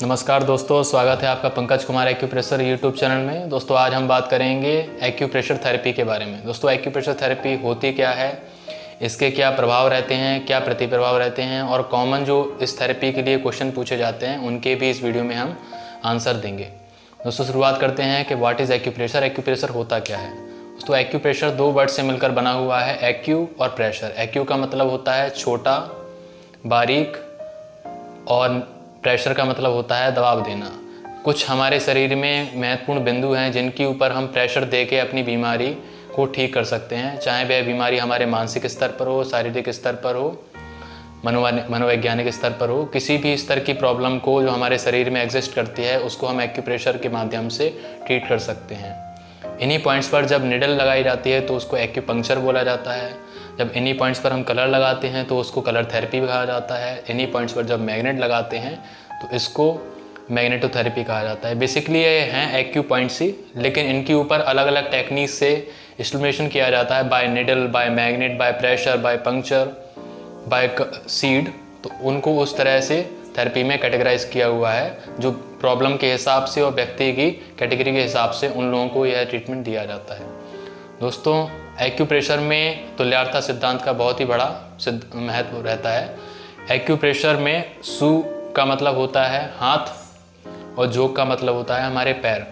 नमस्कार दोस्तों, स्वागत है आपका Pankaj Kumar acupressure YouTube channel में। दोस्तों आज हम बात करेंगे एक्यूप्रेशर थेरेपी के बारे में। दोस्तों एक्यूप्रेशर थेरेपी होती क्या है, इसके क्या प्रभाव रहते हैं, क्या प्रतिप्रभाव रहते हैं और कॉमन जो इस थेरेपी के लिए क्वेश्चन पूछे जाते हैं उनके भी इस वीडियो में हम आंसर देंगे। दोस्तों शुरुआत करते हैं कि व्हाट इज़ एक्यूप्रेशर। एक्यूप्रेशर होता क्या है। दोस्तों एक्यूप्रेशर दो वर्ड से मिलकर बना हुआ है, एक्यू और प्रेशर। एक्यू का मतलब होता है छोटा, बारीक, और प्रेशर का मतलब होता है दबाव देना। कुछ हमारे शरीर में महत्वपूर्ण बिंदु हैं जिनके ऊपर हम प्रेशर दे के अपनी बीमारी को ठीक कर सकते हैं, चाहे वह बीमारी हमारे मानसिक स्तर पर हो, शारीरिक स्तर पर हो, मनोवैज्ञानिक स्तर पर हो। किसी भी स्तर की प्रॉब्लम को जो हमारे शरीर में एग्जिस्ट करती है उसको हम एक्यूप्रेशर के माध्यम से ट्रीट कर सकते हैं। इन्हीं पॉइंट्स पर जब निडल लगाई जाती है तो उसको एक्यूपंक्चर बोला जाता है। जब इन्हीं पॉइंट्स पर हम कलर लगाते हैं तो उसको कलर थेरेपी कहा जाता है। इन्हीं पॉइंट्स पर जब मैग्नेट लगाते हैं तो इसको मैग्नेटोथेरेपी कहा जाता है। बेसिकली ये हैं एक्यू पॉइंट्स ही, लेकिन इनके ऊपर अलग अलग टेक्निक से स्टिमुलेशन किया जाता है, by needle, by magnet, by pressure, by puncture, by seed. तो उनको उस तरह से थेरेपी में कैटेगराइज किया हुआ है, जो प्रॉब्लम के हिसाब से और व्यक्ति की कैटेगरी के हिसाब से उन लोगों को यह ट्रीटमेंट दिया जाता है। दोस्तों एक्यूप्रेशर में तुल्यता सिद्धांत का बहुत ही बड़ा महत्व रहता है। एक्यूप्रेशर में सू का मतलब होता है हाथ और जोग का मतलब होता है हमारे पैर।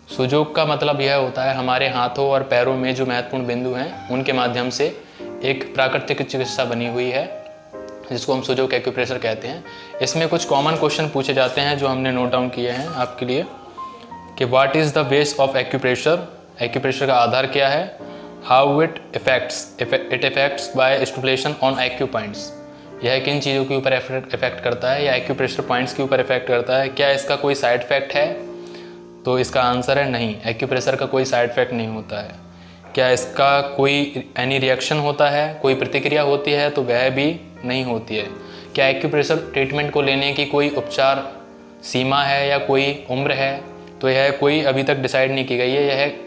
सुजोग का मतलब यह होता है हमारे हाथों और पैरों में जो महत्वपूर्ण बिंदु हैं उनके माध्यम से एक प्राकृतिक चिकित्सा बनी हुई है जिसको हम सुजोग एक्यूप्रेशर कहते हैं। इसमें कुछ कॉमन क्वेश्चन पूछे जाते हैं जो हमने नोट डाउन किए हैं आपके लिए कि what is the base of acupressure. Acupressure का आधार क्या है, how it affects by stimulation on acupoints. यह किन चीज़ों के ऊपर इफेक्ट करता है या एक्यूप्रेशर पॉइंट्स के ऊपर इफेक्ट करता है। क्या इसका कोई साइड इफेक्ट है, तो इसका आंसर है नहीं, एक्यूप्रेशर का कोई साइड इफेक्ट नहीं होता है। क्या इसका कोई एनी रिएक्शन होता है, कोई प्रतिक्रिया होती है, तो वह भी नहीं होती है। क्या एक्यूप्रेशर ट्रीटमेंट को लेने की कोई उपचार सीमा है या कोई उम्र है, तो यह कोई अभी तक डिसाइड नहीं की गई है। यह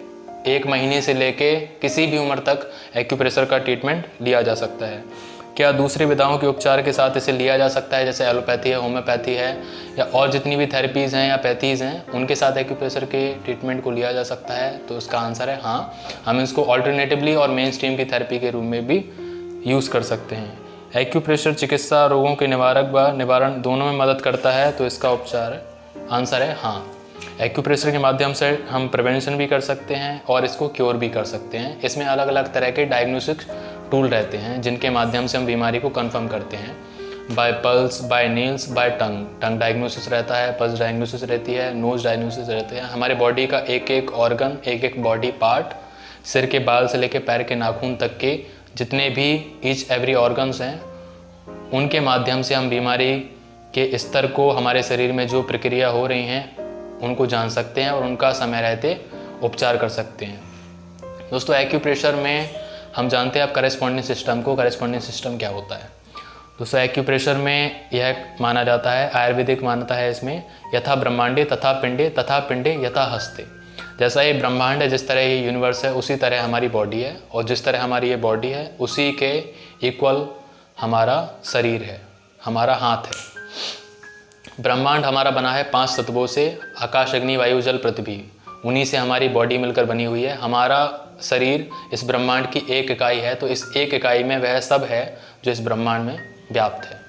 1 महीने से लेके किसी भी उम्र तक एक्यूप्रेशर का ट्रीटमेंट लिया जा सकता है। क्या दूसरी विधाओं के उपचार के साथ इसे लिया जा सकता है, जैसे एलोपैथी है, होम्योपैथी है या और जितनी भी थेरेपीज़ हैं या पैथीज़ हैं उनके साथ एक्यूप्रेशर के ट्रीटमेंट को लिया जा सकता है, तो इसका आंसर है हाँ। हम इसको ऑल्टरनेटिवली और मेन स्ट्रीम की थेरेपी के रूप में भी यूज़ कर सकते हैं। एक्यूप्रेशर चिकित्सा रोगों के निवारक व निवारण दोनों में मदद करता है, तो इसका उपचार आंसर है हाँ। एक्यूप्रेशर के माध्यम से हम प्रिवेंशन भी कर सकते हैं और इसको क्योर भी कर सकते हैं। इसमें अलग अलग तरह के डायग्नोस्टिक टूल रहते हैं जिनके माध्यम से हम बीमारी को कंफर्म करते हैं। By pulse, by nails, by tongue diagnosis रहता है, पल्स डायग्नोसिस रहती है, नोज डायग्नोसिस रहते हैं। हमारे बॉडी का एक एक ऑर्गन, एक एक बॉडी पार्ट, सिर के बाल से लेकर पैर के नाखून तक के जितने भी ईच एवरी ऑर्गन्स हैं उनके माध्यम से हम बीमारी के स्तर को, हमारे शरीर में जो प्रक्रिया हो रही हैं उनको जान सकते हैं और उनका समय रहते उपचार कर सकते हैं। दोस्तों एक्यूप्रेशर में हम जानते हैं आप करेस्पॉन्डिंग सिस्टम को। करेस्पॉन्डिंग सिस्टम क्या होता है दोस्तों, एक्यूप्रेशर में यह माना जाता है, आयुर्वेदिक मान्यता है इसमें, यथा ब्रह्मांडे तथा पिंडे यथा हस्ते। जैसा ये ब्रह्मांड है, जिस तरह ये यूनिवर्स है, उसी तरह हमारी बॉडी है, और जिस तरह हमारी ये बॉडी है उसी के इक्वल हमारा शरीर है, हमारा हाथ है। ब्रह्मांड हमारा बना है 5 तत्वों से, आकाश, अग्नि, वायु, जल, पृथ्वी। उन्हीं से हमारी बॉडी मिलकर बनी हुई है। हमारा शरीर इस ब्रह्मांड की एक इकाई है, तो इस एक इकाई में वह सब है जो इस ब्रह्मांड में व्याप्त है।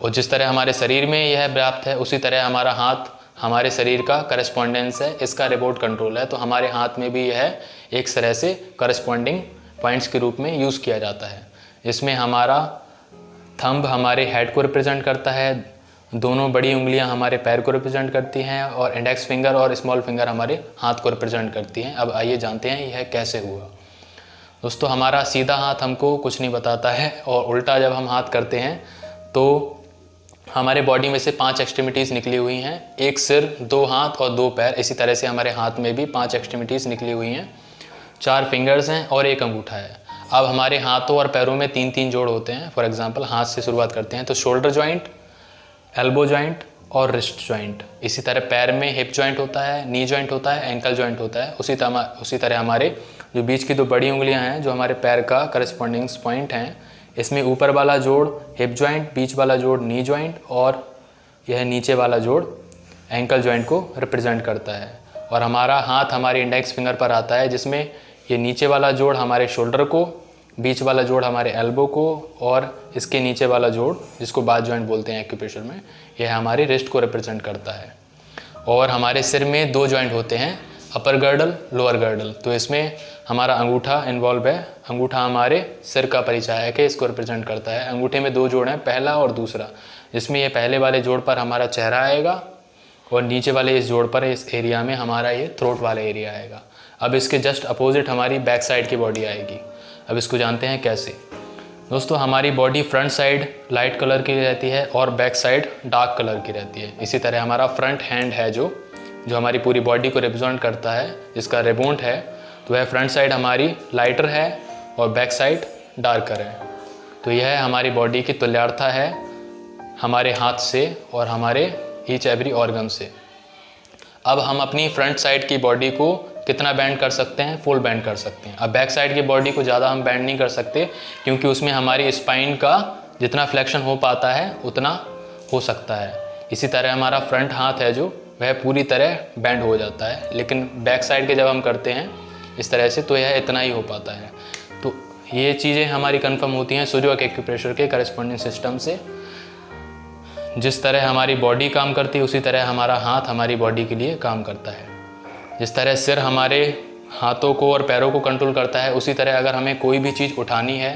और जिस तरह हमारे शरीर में यह व्याप्त है उसी तरह हमारा हाथ हमारे शरीर का करस्पॉन्डेंस है, इसका रिमोट कंट्रोल है। तो हमारे हाथ में भी यह एक तरह से करस्पॉन्डिंग पॉइंट्स के रूप में यूज़ किया जाता है। इसमें हमारा थंब हमारे हेड को रिप्रेजेंट करता है, दोनों बड़ी उंगलियां हमारे पैर को रिप्रेजेंट करती हैं, और इंडेक्स फिंगर और स्मॉल फिंगर हमारे हाथ को रिप्रेजेंट करती हैं। अब आइए जानते हैं यह कैसे हुआ। दोस्तों हमारा सीधा हाथ हमको कुछ नहीं बताता है, और उल्टा जब हम हाथ करते हैं तो हमारे बॉडी में से 5 एक्सट्रीमिटीज़ निकली हुई हैं, एक सिर, 2 हाथ और 2 पैर। इसी तरह से हमारे हाथ में भी 5 एक्सट्रीमिटीज़ निकली हुई हैं, 4 फिंगर्स हैं और 1 अंगूठा है। अब हमारे हाथों और पैरों में 3-3 जोड़ होते हैं। फॉर एग्जाम्पल हाथ से शुरुआत करते हैं तो शोल्डर जॉइंट, एल्बो जॉइंट और रिस्ट जॉइंट। इसी तरह पैर में हिप जॉइंट होता है, नी जॉइंट होता है, एंकल जॉइंट होता है। उसी तरह हमारे जो बीच की 2 बड़ी उंगलियां हैं जो हमारे पैर का करस्पॉन्डिंग पॉइंट हैं, इसमें ऊपर वाला जोड़ हिप जॉइंट, बीच वाला जोड़ नी जॉइंट और यह नीचे वाला जोड़ एंकल जॉइंट को रिप्रेजेंट करता है। और हमारा हाथ हमारे इंडेक्स फिंगर पर आता है, जिसमें ये नीचे वाला जोड़ हमारे शोल्डर को, बीच वाला जोड़ हमारे एल्बो को, और इसके नीचे वाला जोड़ जिसको बाथ जॉइंट बोलते हैं एक्यूप्रेशर में, यह हमारी रिस्ट को रिप्रेजेंट करता है। और हमारे सिर में 2 जॉइंट होते हैं, अपर गर्डल, लोअर गर्डल। तो इसमें हमारा अंगूठा इन्वॉल्व है। अंगूठा हमारे सिर का परिचायक है, इसको रिप्रेजेंट करता है। अंगूठे में 2 जोड़ हैं, पहला और दूसरा, जिसमें ये पहले वाले जोड़ पर हमारा चेहरा आएगा और नीचे वाले इस जोड़ पर, इस एरिया में हमारा ये थ्रोट वाला एरिया आएगा। अब इसके जस्ट अपोजिट हमारी बैक साइड की बॉडी आएगी। अब इसको जानते हैं कैसे। दोस्तों, हमारी body front side light colour की रहती है और बैक साइड डार्क कलर की रहती है। इसी तरह हमारा फ्रंट हैंड है जो हमारी पूरी बॉडी को रिप्रेजेंट करता है, जिसका रिबोन्ट है, तो वह फ्रंट साइड हमारी लाइटर है और बैक साइड डार्कर है। तो यह हमारी बॉडी की तुल्यता है हमारे हाथ से और हमारे ईच एवरी ऑर्गन से। अब हम अपनी फ्रंट साइड की बॉडी को कितना बैंड कर सकते हैं? फुल बैंड कर सकते हैं। अब बैक साइड की बॉडी को ज़्यादा हम बैंड नहीं कर सकते, क्योंकि उसमें हमारी स्पाइन का जितना फ्लेक्शन हो पाता है उतना हो सकता है। इसी तरह हमारा फ्रंट हाथ है जो वह पूरी तरह बैंड हो जाता है, लेकिन बैक साइड के जब हम करते हैं इस तरह से तो यह इतना ही हो पाता है। तो ये चीज़ें हमारी कंफर्म होती हैं सुजोक एक्यूप्रेशर के करस्पॉन्डिंग सिस्टम से। जिस तरह हमारी बॉडी काम करती है उसी तरह हमारा हाथ हमारी बॉडी के लिए काम करता है। जिस तरह सिर हमारे हाथों को और पैरों को कंट्रोल करता है, उसी तरह अगर हमें कोई भी चीज़ उठानी है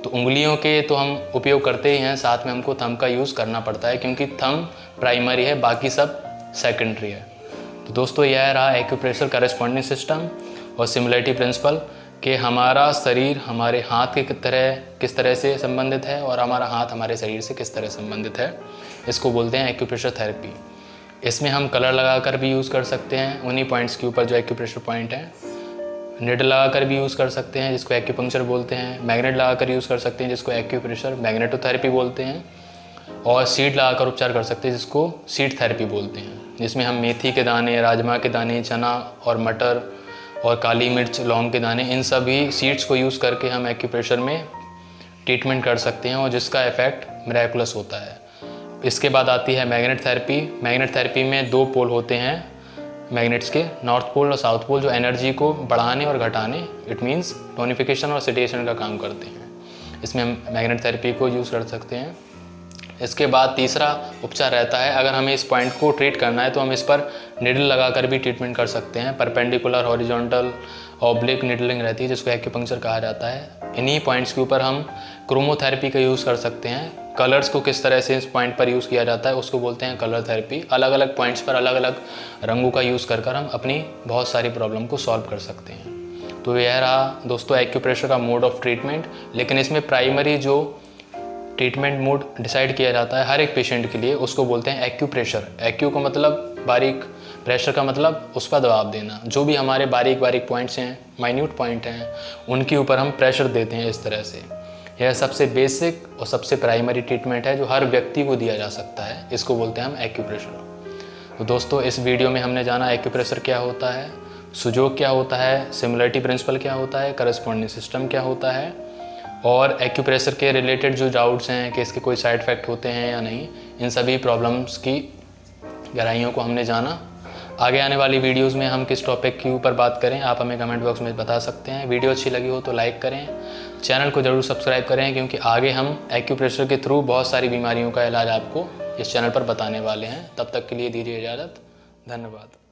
तो उंगलियों के तो हम उपयोग करते ही हैं, साथ में हमको थंब का यूज़ करना पड़ता है, क्योंकि थंब प्राइमरी है, बाकी सब सेकेंडरी है। तो दोस्तों, यह रहा एक्यूप्रेशर करस्पॉन्डिंग सिस्टम और सिमिलरिटी प्रिंसिपल कि हमारा शरीर हमारे हाथ के किस तरह से संबंधित है और हमारा हाथ हमारे शरीर से किस तरह संबंधित है। इसको बोलते हैं एक्यूप्रेशर थेरेपी। इसमें हम कलर लगाकर भी यूज़ कर सकते हैं उन्हीं पॉइंट्स के ऊपर जो एक्यूप्रेशर पॉइंट है। निडल लगाकर भी यूज़ कर सकते हैं, जिसको एक्यूपंक्चर बोलते हैं। मैग्नेट लगाकर यूज़ कर सकते हैं, जिसको एक्यूप्रेशर मैग्नेटोथेरेपी बोलते हैं। और सीड लगाकर उपचार कर सकते हैं, जिसको सीड थेरेपी बोलते हैं, जिसमें हम मेथी के दाने, राजमा के दाने, चना और मटर और काली मिर्च, लौंग के दाने, इन सभी सीड्स को यूज़ करके हम एक्यूप्रेशर में ट्रीटमेंट कर सकते हैं और जिसका इफ़ेक्ट मिरेकुलस होता है। इसके बाद आती है मैग्नेट थेरेपी। मैग्नेट थेरेपी में 2 पोल होते हैं मैग्नेट्स के, नॉर्थ पोल और साउथ पोल, जो एनर्जी को बढ़ाने और घटाने, इट मीन्स टोनिफिकेशन और सेडेशन का काम करते हैं। इसमें हम मैग्नेट थेरेपी को यूज़ कर सकते हैं। इसके बाद तीसरा उपचार रहता है, अगर हमें इस पॉइंट को ट्रीट करना है तो हम इस पर निडल लगाकर भी ट्रीटमेंट कर सकते हैं। परपेंडिकुलर, हॉरिजॉन्टल, ऑब्लिक निडलिंग रहती है, जिसको एक्यूपंक्चर कहा जाता है। इन्हीं पॉइंट्स के ऊपर हम क्रोमोथेरेपी का यूज़ कर सकते हैं। कलर्स को किस तरह से इस पॉइंट पर यूज़ किया जाता है उसको बोलते हैं कलर थेरेपी। अलग अलग पॉइंट्स पर अलग अलग रंगों का यूज़ कर हम अपनी बहुत सारी प्रॉब्लम को सॉल्व कर सकते हैं। तो यह रहा दोस्तों एक्यूप्रेशर का मोड ऑफ ट्रीटमेंट। लेकिन इसमें प्राइमरी जो ट्रीटमेंट मोड डिसाइड किया जाता है हर एक पेशेंट के लिए, उसको बोलते हैं एक्यूप्रेशर। एक्यू का मतलब बारीक, प्रेशर का मतलब उस पर दबाव देना। जो भी हमारे बारीक बारीक पॉइंट्स हैं, माइन्यूट पॉइंट हैं, उनके ऊपर हम प्रेशर देते हैं इस तरह से। यह सबसे बेसिक और सबसे प्राइमरी ट्रीटमेंट है जो हर व्यक्ति को दिया जा सकता है। इसको बोलते हैं हम एक्यूप्रेशर। तो दोस्तों, इस वीडियो में हमने जाना एक्यूप्रेशर क्या होता है, सुजोक क्या होता है, सिमिलरिटी प्रिंसिपल क्या होता है, करस्पॉन्डिंग सिस्टम क्या होता है, और एक्यूप्रेशर के रिलेटेड जो डाउट्स हैं कि इसके कोई साइड इफ़ेक्ट होते हैं या नहीं, इन सभी प्रॉब्लम्स की गहराइयों को हमने जाना। आगे आने वाली वीडियोस में हम किस टॉपिक के ऊपर बात करें आप हमें कमेंट बॉक्स में बता सकते हैं। वीडियो अच्छी लगी हो तो लाइक करें, चैनल को ज़रूर सब्सक्राइब करें, क्योंकि आगे हम एक्यूप्रेशर के थ्रू बहुत सारी बीमारियों का इलाज आपको इस चैनल पर बताने वाले हैं। तब तक के लिए दीजिए इजाज़त। धन्यवाद।